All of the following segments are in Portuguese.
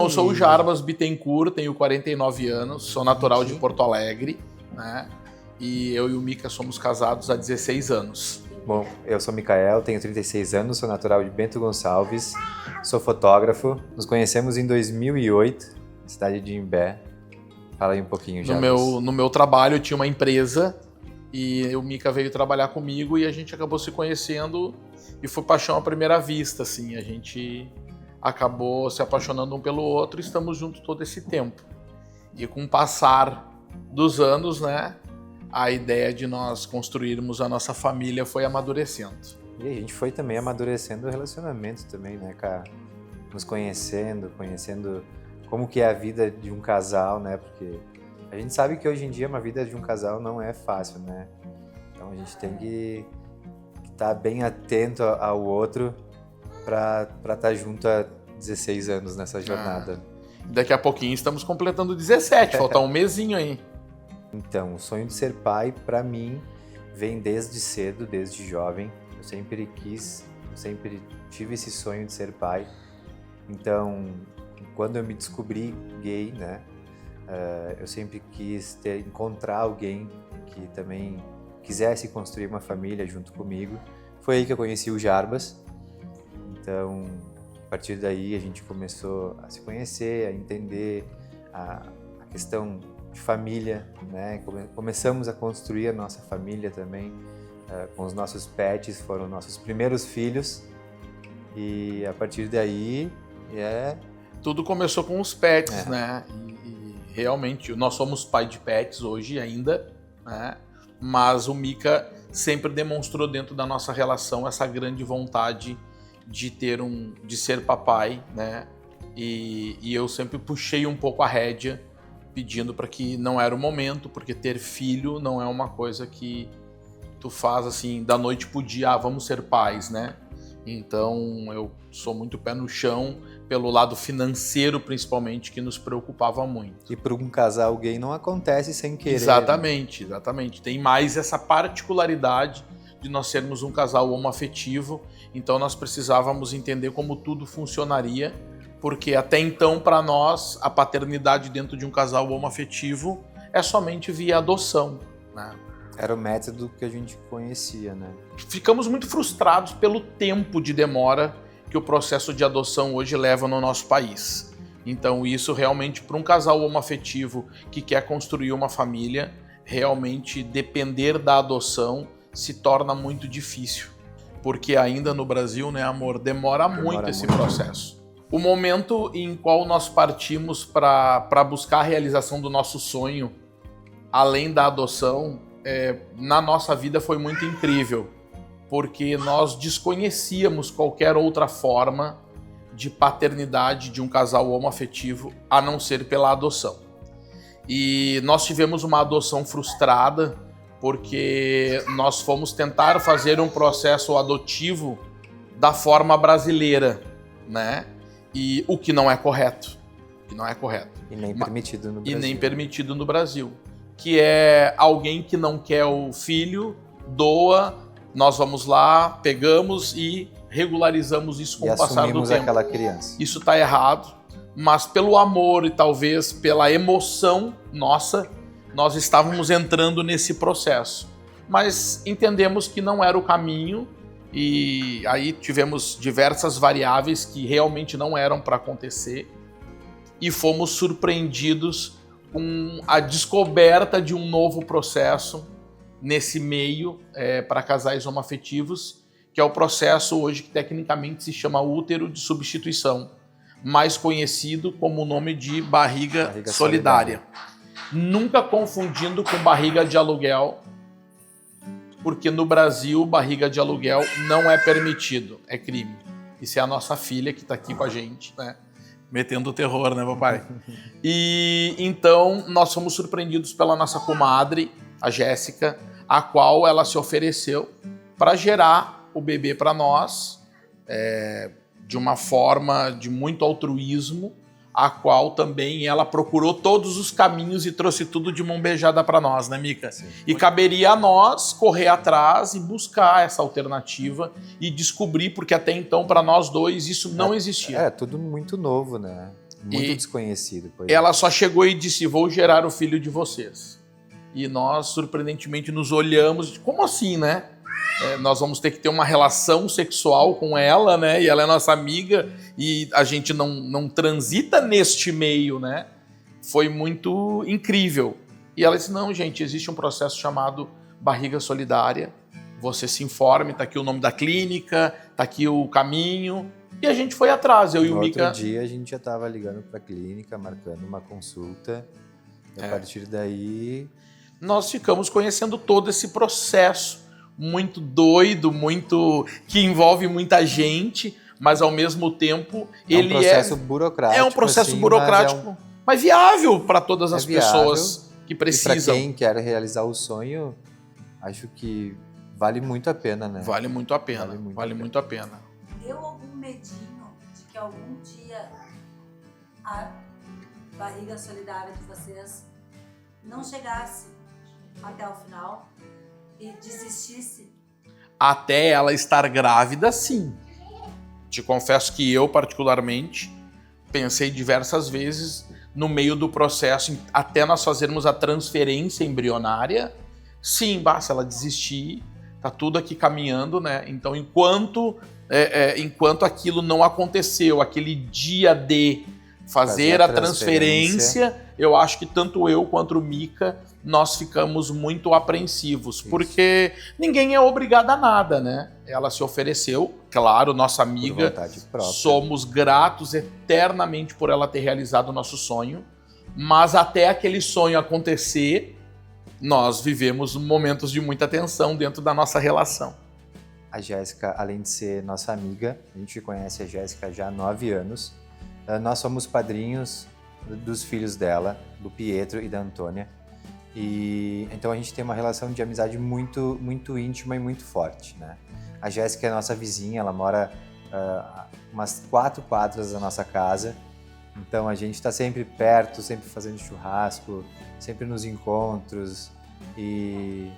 eu sou o Jarbas Bittencourt, tenho 49 anos, sou natural de Porto Alegre, né? E eu e o Mika somos casados há 16 anos. Bom, eu sou o Mikael, tenho 36 anos, sou natural de Bento Gonçalves, sou fotógrafo. Nos conhecemos em 2008, na cidade de Imbé. Fala aí um pouquinho, Jarbas. No meu trabalho eu tinha uma empresa e o Mika veio trabalhar comigo e a gente acabou se conhecendo e foi paixão à primeira vista, assim. A gente acabou se apaixonando um pelo outro e estamos juntos todo esse tempo. E com o passar dos anos, né, a ideia de nós construirmos a nossa família foi amadurecendo. E a gente foi também amadurecendo o relacionamento também, né, cara? Nos conhecendo como que é a vida de um casal, né? Porque a gente sabe que hoje em dia uma vida de um casal não é fácil, né? Então a gente tem que estar bem atento ao outro para estar junto há 16 anos nessa jornada. Daqui a pouquinho estamos completando 17, falta um mesinho aí. Então, o sonho de ser pai, para mim, vem desde cedo, desde jovem. Eu sempre tive esse sonho de ser pai. Então, quando eu me descobri gay, né, eu sempre quis encontrar alguém que também quisesse construir uma família junto comigo. Foi aí que eu conheci o Jarbas. Então, a partir daí, a gente começou a se conhecer, a entender a questão de família, né? Começamos a construir a nossa família também, com os nossos pets, foram nossos primeiros filhos, e a partir daí tudo começou com os pets, né? E realmente nós somos pai de pets hoje ainda, né? Mas o Mika sempre demonstrou dentro da nossa relação essa grande vontade de ser papai, né? E eu sempre puxei um pouco a rédea, pedindo para que não era o momento, porque ter filho não é uma coisa que tu faz assim da noite pro dia, vamos ser pais, né? Então eu sou muito pé no chão pelo lado financeiro, principalmente, que nos preocupava muito. E para um casal gay não acontece sem querer. Exatamente. Tem mais essa particularidade de nós sermos um casal homoafetivo, então nós precisávamos entender como tudo funcionaria, porque até então, para nós, a paternidade dentro de um casal homoafetivo é somente via adoção, né? Era o método que a gente conhecia, né? Ficamos muito frustrados pelo tempo de demora que o processo de adoção hoje leva no nosso país. Então, isso realmente, para um casal homoafetivo que quer construir uma família, realmente depender da adoção se torna muito difícil. Porque ainda no Brasil, né, amor, demora muito esse processo. O momento em qual nós partimos para buscar a realização do nosso sonho, além da adoção, na nossa vida foi muito incrível, porque nós desconhecíamos qualquer outra forma de paternidade de um casal homoafetivo a não ser pela adoção. E nós tivemos uma adoção frustrada, porque nós fomos tentar fazer um processo adotivo da forma brasileira, né? E o que não é correto. E nem permitido no Brasil. E nem permitido no Brasil. Que é alguém que não quer o filho, doa, nós vamos lá, pegamos e regularizamos isso com o passar do tempo. Aquela criança. Isso está errado, mas pelo amor e talvez pela emoção nossa, nós estávamos entrando nesse processo. Mas entendemos que não era o caminho, e aí tivemos diversas variáveis que realmente não eram para acontecer e fomos surpreendidos com a descoberta de um novo processo nesse meio para casais homoafetivos, que é o processo hoje que tecnicamente se chama útero de substituição, mais conhecido como o nome de barriga solidária. Nunca confundindo com barriga de aluguel, porque no Brasil, barriga de aluguel não é permitido, é crime. Isso é a nossa filha que está aqui com a gente, né? Metendo o terror, né, papai? E então nós fomos surpreendidos pela nossa comadre, a Jéssica, a qual ela se ofereceu para gerar o bebê para nós, de uma forma de muito altruísmo, a qual também ela procurou todos os caminhos e trouxe tudo de mão beijada para nós, né, Mika? Sim. E caberia a nós correr atrás e buscar essa alternativa e descobrir, porque até então, para nós dois, isso não existia. É tudo muito novo, né? muito desconhecido. Ela só chegou e disse, vou gerar o filho de vocês. E nós, surpreendentemente, nos olhamos, como assim, né? Nós vamos ter que ter uma relação sexual com ela, né? E ela é nossa amiga e a gente não transita neste meio, né? Foi muito incrível. E ela disse, não, gente, existe um processo chamado barriga solidária. Você se informe, tá aqui o nome da clínica, tá aqui o caminho. E a gente foi atrás, eu e o Mika. Outro dia a gente já estava ligando para a clínica, marcando uma consulta. E a partir daí... nós ficamos conhecendo todo esse processo muito doido, que envolve muita gente, mas ao mesmo tempo ele um processo burocrático. É um processo assim, burocrático, mas viável para todas as pessoas que precisam. E para quem quer realizar o sonho, acho que vale muito a pena, né? Vale muito a pena, vale muito a pena. Deu algum medinho de que algum dia a barriga solidária de vocês não chegasse até o final e desistisse? Até ela estar grávida, sim. Te confesso que eu, particularmente, pensei diversas vezes no meio do processo, até nós fazermos a transferência embrionária. Sim, se ela desistir, tá tudo aqui caminhando, né? Então, enquanto aquilo não aconteceu, aquele dia de fazer a transferência, eu acho que tanto eu quanto o Mika, nós ficamos muito apreensivos, porque ninguém é obrigado a nada, né? Ela se ofereceu, claro, nossa amiga, somos gratos eternamente por ela ter realizado o nosso sonho, mas até aquele sonho acontecer, nós vivemos momentos de muita tensão dentro da nossa relação. A Jéssica, além de ser nossa amiga, a gente conhece a Jéssica já há 9 anos, nós somos padrinhos dos filhos dela, do Pietro e da Antônia. E então a gente tem uma relação de amizade muito, muito íntima e muito forte, né? A Jéssica é nossa vizinha, ela mora umas 4 quadras da nossa casa. Então a gente está sempre perto, sempre fazendo churrasco, sempre nos encontros. E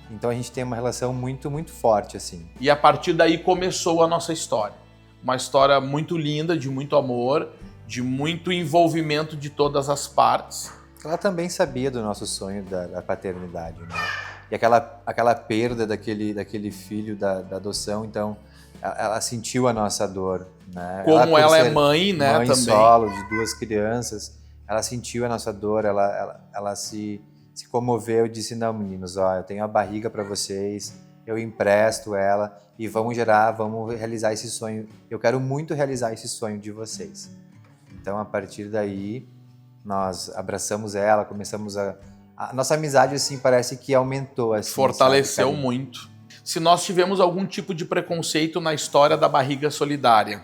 então a gente tem uma relação muito, muito forte, assim. E a partir daí começou a nossa história. Uma história muito linda, de muito amor, de muito envolvimento de todas as partes. Ela também sabia do nosso sonho da paternidade, né? E aquela perda daquele filho da adoção, então ela sentiu a nossa dor, né? Como ela é mãe, né, mãe também. Solo de 2 crianças, ela sentiu a nossa dor, ela se comoveu e disse, não, meninos, eu tenho a barriga para vocês, eu empresto ela e vamos realizar esse sonho. Eu quero muito realizar esse sonho de vocês. Então, a partir daí, nós abraçamos ela, começamos a nossa amizade, assim, parece que aumentou. Assim, fortaleceu muito. Se nós tivemos algum tipo de preconceito na história da barriga solidária,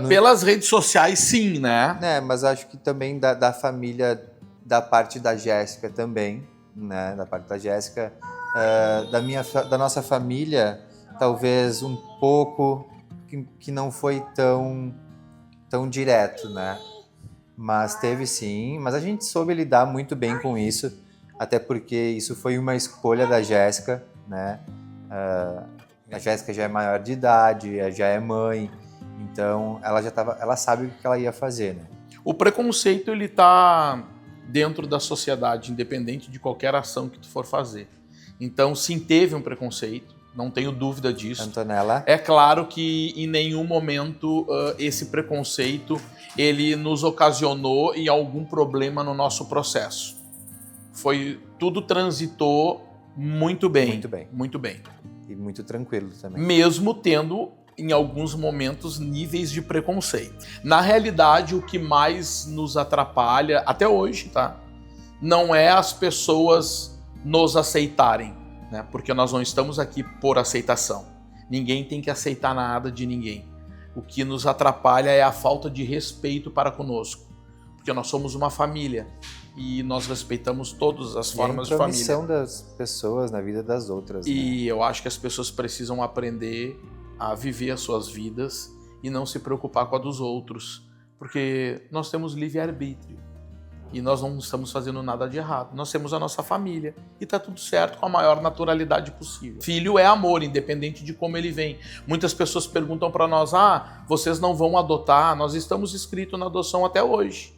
pelas redes sociais, sim, né? Mas acho que também da família, da parte da Jéssica também, né? Da parte da Jéssica, da nossa família, talvez um pouco que não foi tão direto, né? Mas teve sim, mas a gente soube lidar muito bem com isso, até porque isso foi uma escolha da Jéssica, né? A Jéssica já é maior de idade, já é mãe, então ela sabe o que ela ia fazer, né? O preconceito, ele tá dentro da sociedade, independente de qualquer ação que tu for fazer. Então, sim, teve um preconceito, não tenho dúvida disso. Antonella? É claro que em nenhum momento esse preconceito ele nos ocasionou em algum problema no nosso processo. Tudo transitou muito bem. Muito bem. Muito bem. E muito tranquilo também. Mesmo tendo, em alguns momentos, níveis de preconceito. Na realidade, o que mais nos atrapalha, até hoje, tá? Não é as pessoas nos aceitarem, né? Porque nós não estamos aqui por aceitação. Ninguém tem que aceitar nada de ninguém. O que nos atrapalha é a falta de respeito para conosco. Porque nós somos uma família e nós respeitamos todas as formas de família. A intromissão das pessoas na vida das outras. Né? E eu acho que as pessoas precisam aprender a viver as suas vidas e não se preocupar com a dos outros. Porque nós temos livre-arbítrio. E nós não estamos fazendo nada de errado. Nós temos a nossa família e tá tudo certo com a maior naturalidade possível. Filho é amor, independente de como ele vem. Muitas pessoas perguntam para nós, vocês não vão adotar? Nós estamos inscritos na adoção até hoje.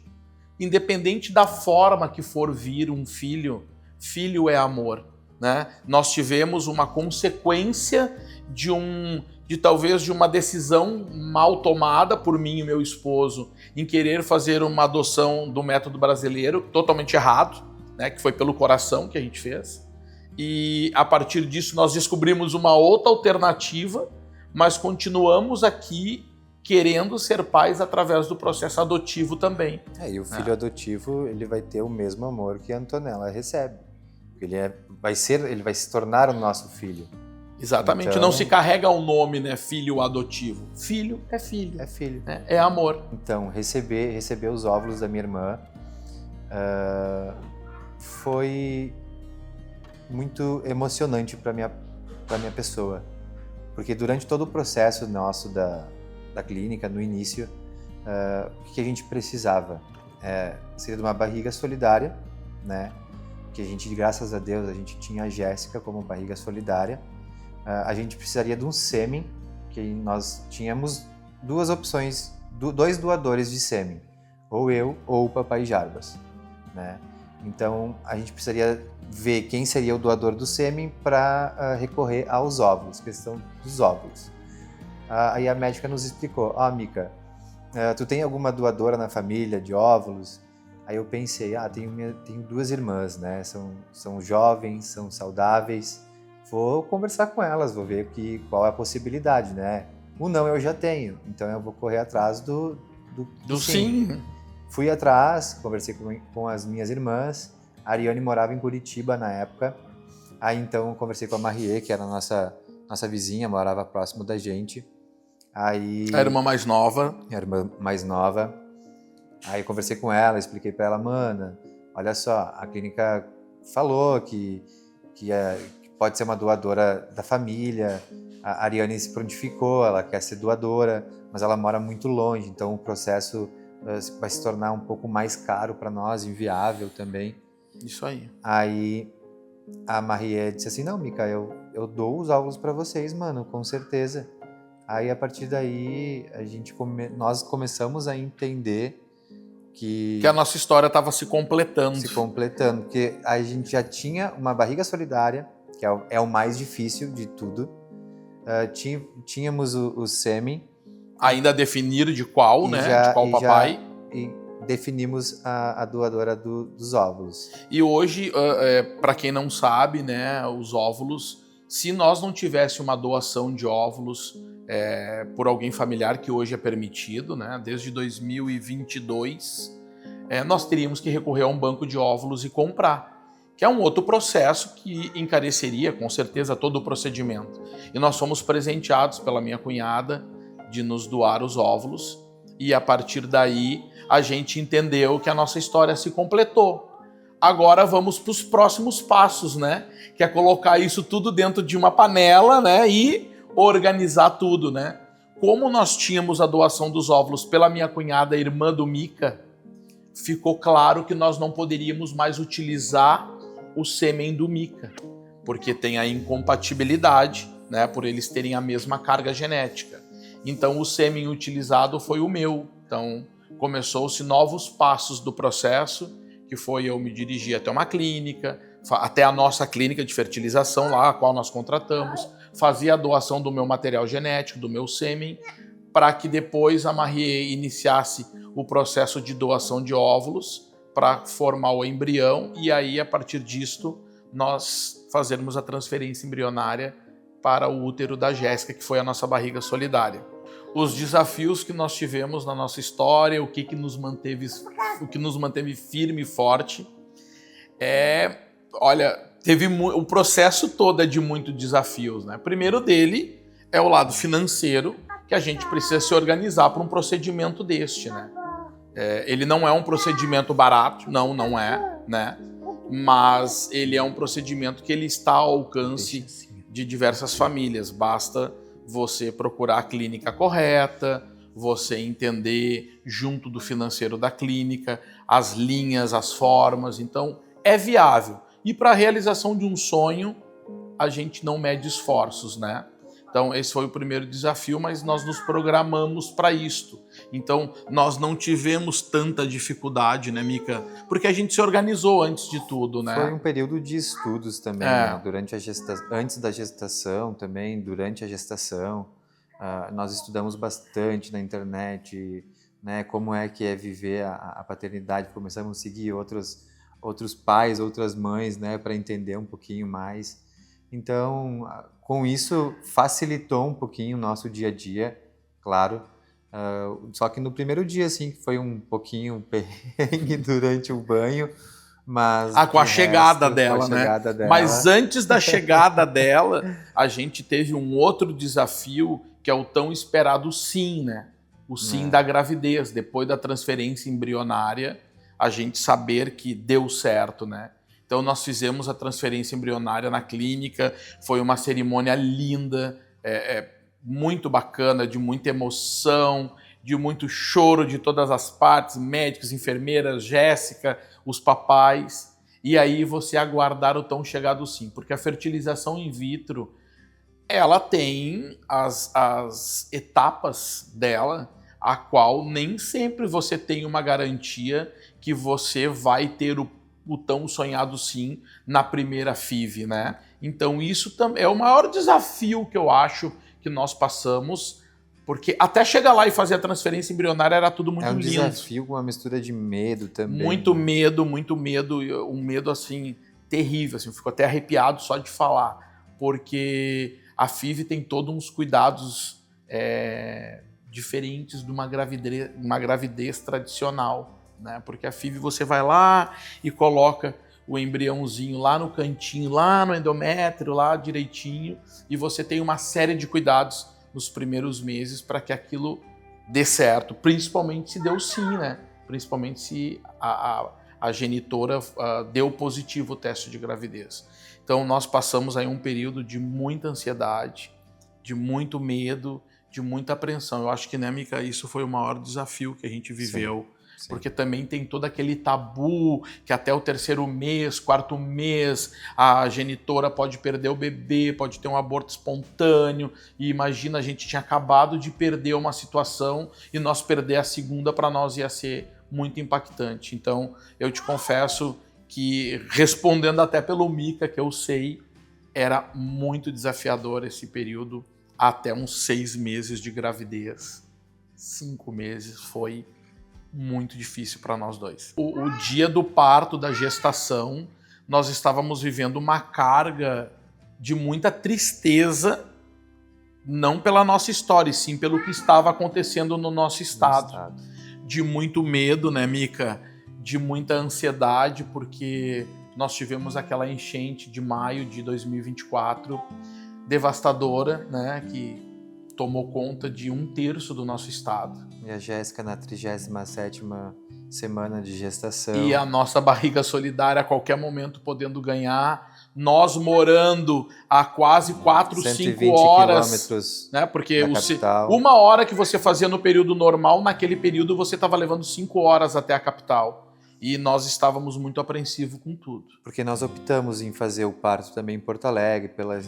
Independente da forma que for vir um filho, filho é amor, né? Nós tivemos uma consequência de talvez de uma decisão mal tomada por mim e meu esposo em querer fazer uma adoção do método brasileiro, totalmente errado, né? Que foi pelo coração que a gente fez. E a partir disso nós descobrimos uma outra alternativa, mas continuamos aqui querendo ser pais através do processo adotivo também. E o filho adotivo, ele vai ter o mesmo amor que a Antonella recebe. Ele vai se tornar o nosso filho. Exatamente, então, não se carrega o nome, né, filho adotivo. Filho é filho. É filho. É amor. Então, receber os óvulos da minha irmã foi muito emocionante para minha pessoa. Porque durante todo o processo nosso da clínica, no início, o que a gente precisava? Seria de uma barriga solidária, né? Que a gente, graças a Deus, a gente tinha a Jéssica como barriga solidária. A gente precisaria de um sêmen, que nós tínhamos duas opções, dois doadores de sêmen, ou eu ou o papai Jarbas, né? Então a gente precisaria ver quem seria o doador do sêmen para recorrer aos óvulos, questão dos óvulos. Aí a médica nos explicou, Mica, tu tem alguma doadora na família de óvulos? Aí eu pensei, tenho duas irmãs, né? São jovens, são saudáveis. Vou conversar com elas, vou ver qual é a possibilidade, né? O não eu já tenho, então eu vou correr atrás do sim. Fui atrás, conversei com as minhas irmãs. A Ariane morava em Curitiba na época. Aí então conversei com a Marie, que era a nossa vizinha, morava próximo da gente. Aí, a irmã mais nova. A irmã mais nova. Aí conversei com ela, expliquei para ela, mana, olha só, a clínica falou que pode ser uma doadora da família. A Ariane se prontificou, ela quer ser doadora, mas ela mora muito longe, então o processo vai se tornar um pouco mais caro para nós, inviável também. Isso aí. Aí a Marie disse assim, não, Mica, eu dou os óvulos para vocês, mano, com certeza. Aí a partir daí nós começamos a entender que a nossa história estava se completando. Porque a gente já tinha uma barriga solidária, que é o mais difícil de tudo. Tínhamos o sêmen. Ainda definir de qual, né? De qual papai. E definimos a doadora dos óvulos. E hoje, para quem não sabe, né, os óvulos, se nós não tivéssemos uma doação de óvulos por alguém familiar, que hoje é permitido, né, desde 2022, nós teríamos que recorrer a um banco de óvulos e comprar, que é um outro processo que encareceria, com certeza, todo o procedimento. E nós fomos presenteados pela minha cunhada de nos doar os óvulos, e a partir daí a gente entendeu que a nossa história se completou. Agora vamos para os próximos passos, né? Que é colocar isso tudo dentro de uma panela, né? E organizar tudo, né? Como nós tínhamos a doação dos óvulos pela minha cunhada, irmã do Mica, ficou claro que nós não poderíamos mais utilizar o sêmen do Mica, porque tem a incompatibilidade, né? Por eles terem a mesma carga genética. Então o sêmen utilizado foi o meu. Então começou-se novos passos do processo, que foi eu me dirigir até uma clínica, até a nossa clínica de fertilização lá, a qual nós contratamos, fazia a doação do meu material genético, do meu sêmen, para que depois a Marie iniciasse o processo de doação de óvulos para formar o embrião, e aí a partir disto nós fazermos a transferência embrionária para o útero da Jéssica, que foi a nossa barriga solidária. Os desafios que nós tivemos na nossa história, o que nos manteve firme e forte, o processo todo é de muitos desafios, né? Primeiro dele é o lado financeiro, que a gente precisa se organizar para um procedimento deste, né? Ele não é um procedimento barato, não é, né? Mas ele é um procedimento que ele está ao alcance de diversas famílias. Basta você procurar a clínica correta, você entender junto do financeiro da clínica, as linhas, as formas. Então, é viável. E para a realização de um sonho, a gente não mede esforços, né? Então, esse foi o primeiro desafio, mas nós nos programamos para isto. Então, nós não tivemos tanta dificuldade, né, Mica? Porque a gente se organizou antes de tudo, né? Foi um período de estudos também, né? Durante antes da gestação também, durante a gestação. Nós estudamos bastante na internet, né? Como é que é viver a paternidade. Começamos a seguir outros pais, outras mães, né? Para entender um pouquinho mais. Então, com isso, facilitou um pouquinho o nosso dia a dia, claro. Só que no primeiro dia, assim, foi um pouquinho perrengue durante o banho, mas... com a chegada dela, né? Mas antes da chegada dela, a gente teve um outro desafio, que é o tão esperado sim, né? O sim da gravidez. Depois da transferência embrionária, a gente saber que deu certo, né? Então, nós fizemos a transferência embrionária na clínica, foi uma cerimônia linda, muito bacana, de muita emoção, de muito choro de todas as partes, médicos, enfermeiras, Jéssica, os papais. E aí você aguardar o tão chegado sim, porque a fertilização in vitro, ela tem as etapas dela, a qual nem sempre você tem uma garantia que você vai ter o tão sonhado sim na primeira FIV, né? Então isso também é o maior desafio que eu acho que nós passamos, porque até chegar lá e fazer a transferência embrionária era tudo muito lindo. É um desafio com uma mistura de medo também. Muito medo, um medo assim terrível, assim, eu fico até arrepiado só de falar, porque a FIV tem todos uns cuidados diferentes de uma gravidez tradicional, né? Porque a FIV você vai lá e coloca o embriãozinho lá no cantinho, lá no endométrio, lá direitinho, e você tem uma série de cuidados nos primeiros meses para que aquilo dê certo, principalmente se deu sim, né? Principalmente se a genitora deu positivo o teste de gravidez. Então nós passamos aí um período de muita ansiedade, de muito medo, de muita apreensão. Eu acho que, né, Mica, isso foi o maior desafio que a gente viveu. Sim. Porque também tem todo aquele tabu que até o 3º mês, 4º mês, a genitora pode perder o bebê, pode ter um aborto espontâneo. E imagina, a gente tinha acabado de perder uma situação e nós perder a segunda, para nós ia ser muito impactante. Então, eu te confesso que, respondendo até pelo Mica, que eu sei, era muito desafiador esse período até uns 6 meses de gravidez. 5 meses foi muito difícil para nós dois. O dia do parto, da gestação, nós estávamos vivendo uma carga de muita tristeza, não pela nossa história, e sim pelo que estava acontecendo no nosso estado. De muito medo, né, Mica? De muita ansiedade, porque nós tivemos aquela enchente de maio de 2024, devastadora, né, que tomou conta de 1/3 do nosso estado. E a Jéssica na 37ª semana de gestação. E a nossa barriga solidária a qualquer momento podendo ganhar. Nós morando a quase 4, 5 horas. Né? Porque uma hora que você fazia no período normal, naquele período você estava levando 5 horas até a capital. E nós estávamos muito apreensivos com tudo. Porque nós optamos em fazer o parto também em Porto Alegre, pela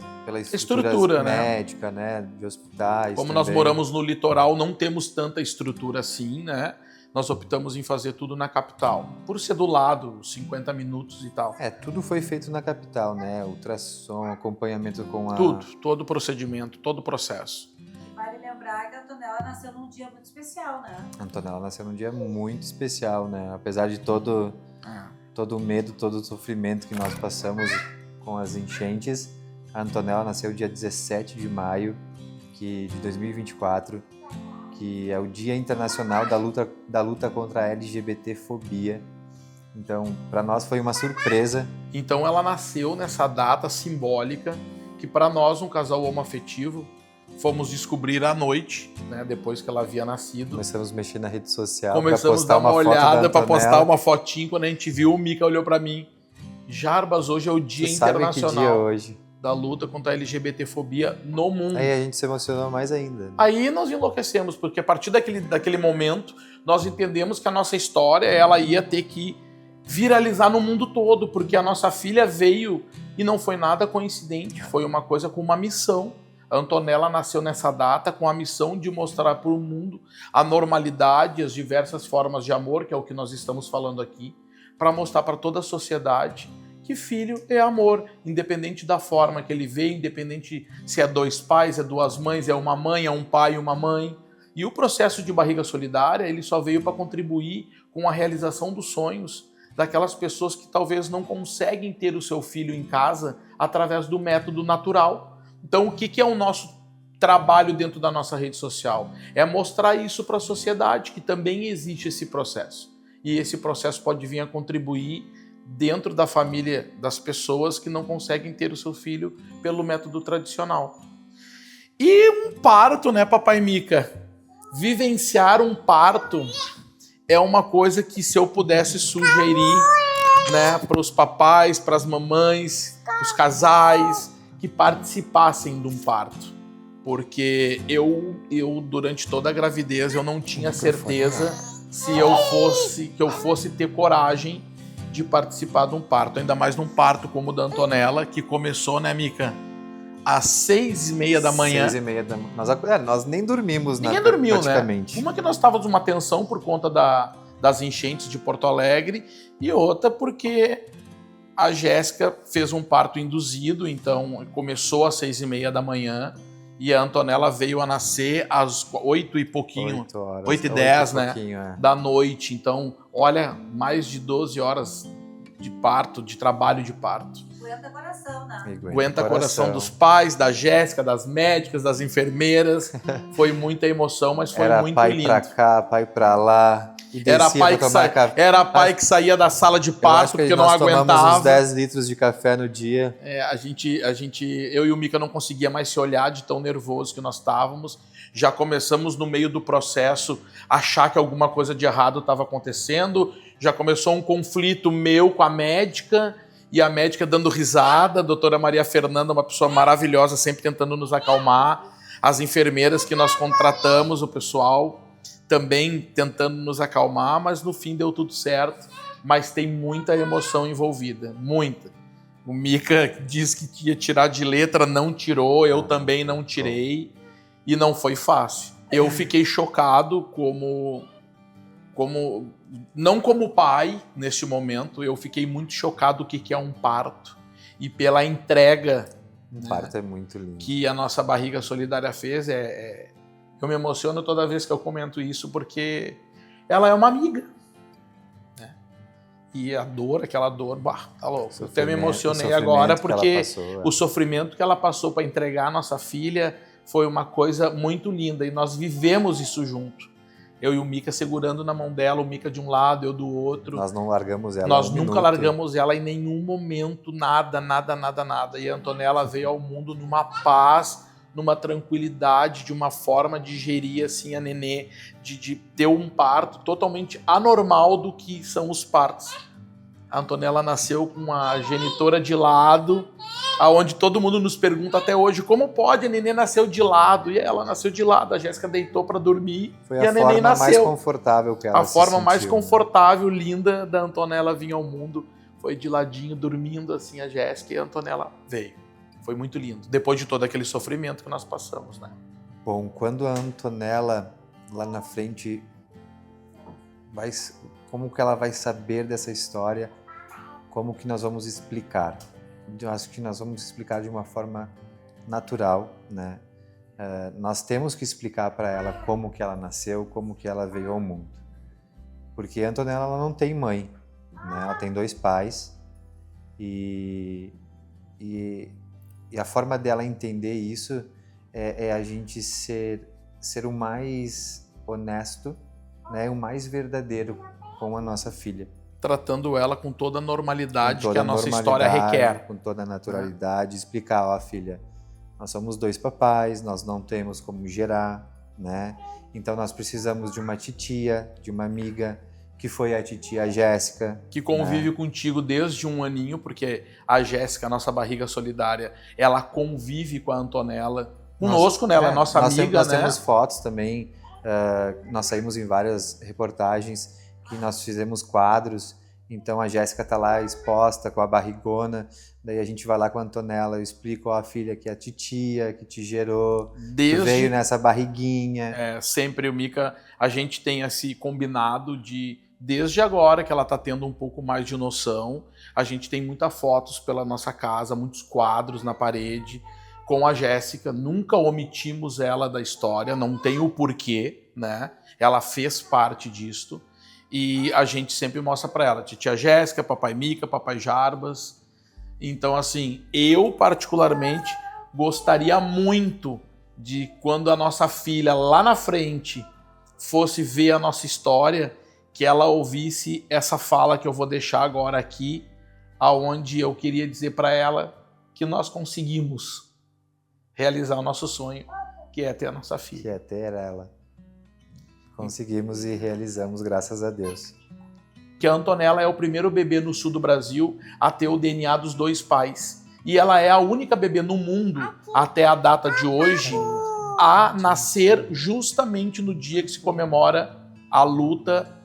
estrutura médica, né, de hospitais. Como também. Nós moramos no litoral, não temos tanta estrutura assim, né? Nós optamos em fazer tudo na capital. Por ser do lado, 50 minutos e tal. Tudo foi feito na capital, né? Ultrassom, acompanhamento com a... todo o procedimento, todo o processo. Vale lembrar que a Antonella nasceu num dia muito especial, né? A Antonella nasceu num dia muito especial, né? Apesar de todo o medo, todo o sofrimento que nós passamos com as enchentes, a Antonella nasceu dia 17 de maio de 2024, que é o Dia Internacional da Luta contra a LGBTfobia. Então, para nós foi uma surpresa. Então, ela nasceu nessa data simbólica que, para nós, um casal homoafetivo, fomos descobrir à noite, né, depois que ela havia nascido. Começamos a mexer na rede social. Começamos a dar uma olhada para postar uma fotinho. Quando a gente viu, o Mica olhou para mim. Jarbas, hoje é o Dia Internacional. Sabe que dia é hoje? da luta contra a LGBTfobia no mundo. Aí a gente se emocionou mais ainda. Né? Aí nós enlouquecemos, porque a partir daquele momento, nós entendemos que a nossa história ela ia ter que viralizar no mundo todo, porque a nossa filha veio e não foi nada coincidente, foi uma coisa com uma missão. A Antonella nasceu nessa data com a missão de mostrar para o mundo a normalidade, as diversas formas de amor, que é o que nós estamos falando aqui, para mostrar para toda a sociedade que filho é amor, independente da forma que ele veio, independente se é 2 pais, é 2 mães, é uma mãe, é um pai e uma mãe. E o processo de barriga solidária, ele só veio para contribuir com a realização dos sonhos daquelas pessoas que talvez não conseguem ter o seu filho em casa através do método natural. Então, o que é o nosso trabalho dentro da nossa rede social? É mostrar isso para a sociedade, que também existe esse processo. E esse processo pode vir a contribuir dentro da família das pessoas que não conseguem ter o seu filho pelo método tradicional. E um parto, né, papai Mica? Vivenciar um parto é uma coisa que, se eu pudesse sugerir, né, para os papais, para as mamães, os casais, que participassem de um parto. Porque eu durante toda a gravidez, eu não tinha certeza se eu fosse ter coragem de participar de um parto, ainda mais num parto como o da Antonella, que começou, né, Mica, às 6h30 da manhã. 6h30 da manhã. Nós nem dormimos, Ninguém dormiu, praticamente. Né? Uma que nós estávamos numa tensão por conta das enchentes de Porto Alegre, e outra porque a Jéssica fez um parto induzido, então começou às 6h30 da manhã, e a Antonella veio a nascer às 8 e pouquinho, 8h10, né, da noite. Então, olha, mais de 12 horas de parto, de trabalho de parto. Aguenta coração, né? Aguenta coração dos pais, da Jéssica, das médicas, das enfermeiras. Foi muita emoção, mas foi muito lindo. Pai pra cá, pai pra lá. Era pai que saía da sala de parto porque não aguentava. Nós tomamos uns 10 litros de café no dia. Eu e o Mica não conseguia mais se olhar de tão nervoso que nós estávamos. Já começamos no meio do processo a achar que alguma coisa de errado estava acontecendo. Já começou um conflito meu com a médica, e a médica dando risada. A doutora Maria Fernanda, uma pessoa maravilhosa, sempre tentando nos acalmar. As enfermeiras que nós contratamos, o pessoal também tentando nos acalmar, mas no fim deu tudo certo. Mas tem muita emoção envolvida, muita. O Mica diz que ia tirar de letra, não tirou, eu também não tirei, e não foi fácil. Eu fiquei chocado não como pai neste momento, eu fiquei muito chocado do que é um parto, e pela entrega, um parto, né, é muito lindo, que a nossa Barriga Solidária fez. Eu me emociono toda vez que eu comento isso, porque ela é uma amiga, né? E aquela dor, tá louco. Eu até me emocionei agora, porque o sofrimento que ela passou para entregar a nossa filha foi uma coisa muito linda, e nós vivemos isso junto. Eu e o Mica segurando na mão dela, o Mica de um lado, eu do outro. Nós não largamos ela. Nós nunca largamos ela em nenhum momento, nada. E a Antonella veio ao mundo numa paz, numa tranquilidade, de uma forma de gerir assim a nenê, de ter um parto totalmente anormal do que são os partos. A Antonella nasceu com a genitora de lado, aonde todo mundo nos pergunta até hoje, como pode a nenê nasceu de lado? E ela nasceu de lado, a Jéssica deitou para dormir, e a nenê nasceu. Foi a forma mais confortável que ela A forma mais confortável, linda, da Antonella vir ao mundo. Foi de ladinho, dormindo assim, a Jéssica, e a Antonella veio. Foi muito lindo, depois de todo aquele sofrimento que nós passamos, né? Bom, quando a Antonella, lá na frente, como que ela vai saber dessa história? Como que nós vamos explicar? Eu acho que nós vamos explicar de uma forma natural, né? Nós temos que explicar para ela como que ela nasceu, como que ela veio ao mundo. Porque a Antonella, ela não tem mãe, né? Ela tem 2 pais, e a forma dela entender isso é a gente ser o mais honesto, né? O mais verdadeiro com a nossa filha. Tratando ela com toda a normalidade que a nossa história requer. Com toda a naturalidade, explicar, ó, filha, nós somos 2 papais, nós não temos como gerar, né? Então nós precisamos de uma titia, de uma amiga que foi a titia Jéssica. Que convive contigo desde 1 aninho, porque a Jéssica, nossa barriga solidária, ela convive com a Antonella, conosco, né? Ela é nossa amiga, nós né? temos fotos também, nós saímos em várias reportagens que nós fizemos quadros, então a Jéssica tá lá exposta com a barrigona, daí a gente vai lá com a Antonella, eu explico a filha que é a titia, que te gerou, que veio nessa barriguinha. Sempre o Mica, a gente tem esse combinado de, desde agora que ela tá tendo um pouco mais de noção, a gente tem muitas fotos pela nossa casa, muitos quadros na parede, com a Jéssica, nunca omitimos ela da história, não tem o porquê, né? Ela fez parte disto. E a gente sempre mostra para ela, titia Jéssica, papai Mica, papai Jarbas. Então, assim, eu particularmente gostaria muito de quando a nossa filha lá na frente fosse ver a nossa história, que ela ouvisse essa fala que eu vou deixar agora aqui, aonde eu queria dizer para ela que nós conseguimos realizar o nosso sonho, que é ter a nossa filha. Que é ter ela. Conseguimos e realizamos, graças a Deus. Que a Antonella é o primeiro bebê no sul do Brasil a ter o DNA dos 2 pais. E ela é a única bebê no mundo, até a data de hoje, a nascer justamente no dia que se comemora a luta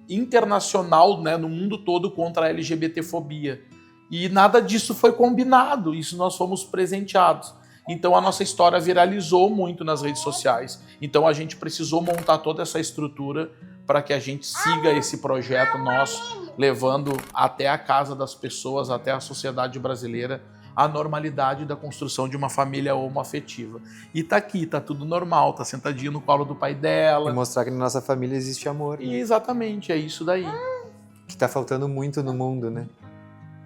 internacional, né, no mundo todo contra a LGBTfobia. E nada disso foi combinado, isso nós fomos presenteados. Então a nossa história viralizou muito nas redes sociais. Então a gente precisou montar toda essa estrutura para que a gente siga esse projeto nosso, levando até a casa das pessoas, até a sociedade brasileira, a normalidade da construção de uma família homoafetiva. E tá aqui, tá tudo normal, tá sentadinho no colo do pai dela. E mostrar que na nossa família existe amor. E exatamente, é isso daí. Que tá faltando muito no mundo, né?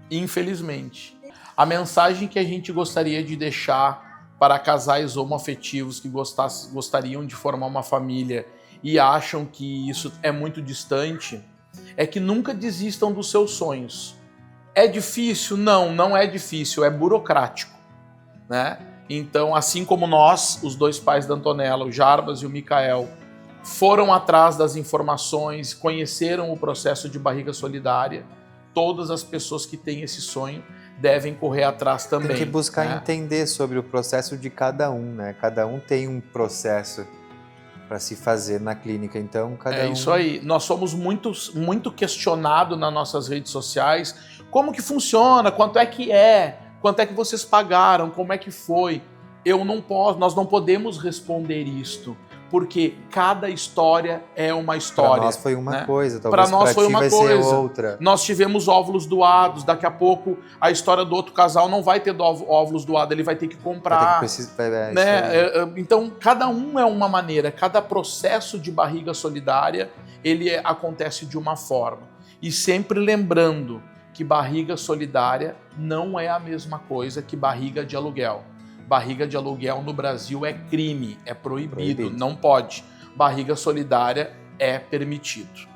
Infelizmente. A mensagem que a gente gostaria de deixar para casais homoafetivos que gostariam de formar uma família e acham que isso é muito distante, é que nunca desistam dos seus sonhos. É difícil? Não, não é difícil, é burocrático, né? Então, assim como nós, os 2 pais da Antonella, o Jarbas e o Micael, foram atrás das informações, conheceram o processo de barriga solidária, todas as pessoas que têm esse sonho devem correr atrás também. Tem que buscar, né? Entender sobre o processo de cada um, né? Cada um tem um processo para se fazer na clínica, então cada um... Isso aí. Nós somos muito questionados nas nossas redes sociais. Como que funciona? Quanto é que é? Quanto é que vocês pagaram? Como é que foi? Nós não podemos responder isto, porque cada história é uma história. Para nós foi uma né? coisa, talvez para nós foi uma vai coisa. ser outra. Nós tivemos óvulos doados, daqui a pouco a história do outro casal não vai ter óvulos doados, ele vai ter que comprar. Então, cada um é uma maneira, cada processo de barriga solidária, ele acontece de uma forma. E sempre lembrando que barriga solidária não é a mesma coisa que barriga de aluguel. Barriga de aluguel no Brasil é crime, é proibido, não pode. Barriga solidária é permitido.